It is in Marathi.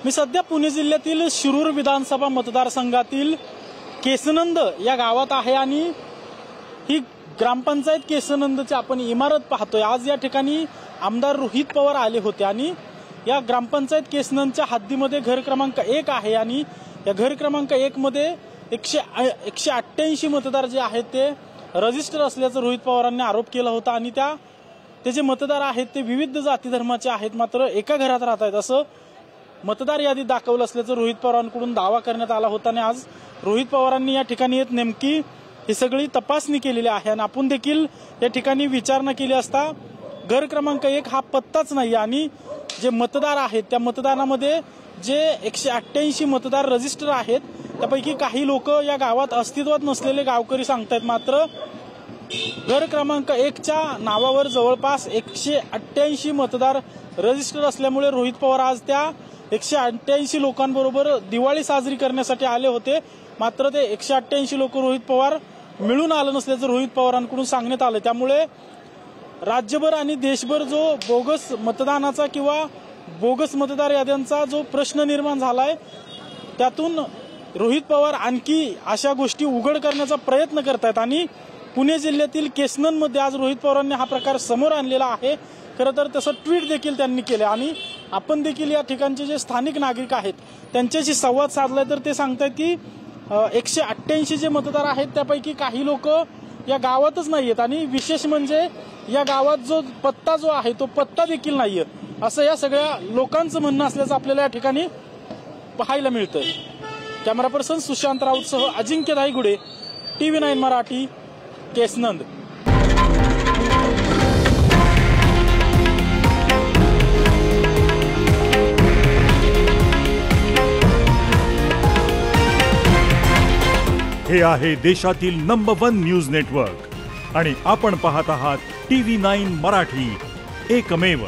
मी सध्या पुणे जिल्ह्यातील शिरूर विधानसभा मतदारसंघातील केसनंद या गावात आहे आणि ही ग्रामपंचायत केसनंदची आपण इमारत पाहतोय। आज या ठिकाणी आमदार रोहित पवार आले होते आणि या ग्रामपंचायत केसनंदच्या हद्दीमध्ये घर क्रमांक 1 आहे आणि या घर क्रमांक 1 मध्ये 188 मतदार जे आहेत ते रजिस्टर असल्याचं रोहित पवारांनी आरोप केला होता आणि ते जे मतदार आहेत ते विविध जाती धर्माचे आहेत, मात्र एका घरात राहत आहेत असं मतदार यादीत दाखवलं असल्याचं रोहित पवारांकडून दावा करण्यात आला होता आणि आज रोहित पवारांनी या ठिकाणी येत नेमकी ही सगळी तपासणी केलेली आहे आणि आपण देखील या ठिकाणी विचारणा केली असता घर क्रमांक 1 हा पत्ताच नाही आणि जे मतदार आहेत त्या मतदानामध्ये जे 188 मतदार रजिस्टर आहेत त्यापैकी काही लोक या गावात अस्तित्वात नसलेले गावकरी सांगतायत, मात्र घर क्रमांक 1च्या नावावर जवळपास 188 मतदार रजिस्टर असल्यामुळे रोहित पवार आज त्या 188 लोकांबरोबर दिवाळी साजरी करण्यासाठी आले होते, मात्र ते 188 लोक रोहित पवार मिळून आलं नसल्याचं रोहित पवारांकडून सांगण्यात आलं। त्यामुळे राज्यभर आणि देशभर जो बोगस मतदानाचा किंवा बोगस मतदार याद्यांचा जो प्रश्न निर्माण झालाय त्यातून रोहित पवार आणखी अशा गोष्टी उघड करण्याचा प्रयत्न करतायत आणि पुणे जिल्ह्यातील केसनंदमध्ये आज रोहित पवारांनी हा प्रकार समोर आणलेला आहे। खरं तर तसं ट्विट देखील त्यांनी केलं आणि आपण देखील या ठिकाणचे जे स्थानिक नागरिक आहेत त्यांच्याशी संवाद साधलाय तर ते सांगतायत की 188 जे मतदार आहेत त्यापैकी काही लोक या गावातच नाहीयेत आणि विशेष म्हणजे या गावात जो पत्ता जो आहे तो पत्ता देखील नाहीये असं या सगळ्या लोकांचं म्हणणं असल्याचं आपल्याला या ठिकाणी पाहायला मिळतंय। कॅमेरा पर्सन सुशांत राऊतसह अजिंक्य धायगुडे, TV9 मराठी, केसनंद। हे आहे देशातील नंबर 1 न्यूज नेटवर्क आणि आपण पाहत आहात TV9 मराठी, एकमेव।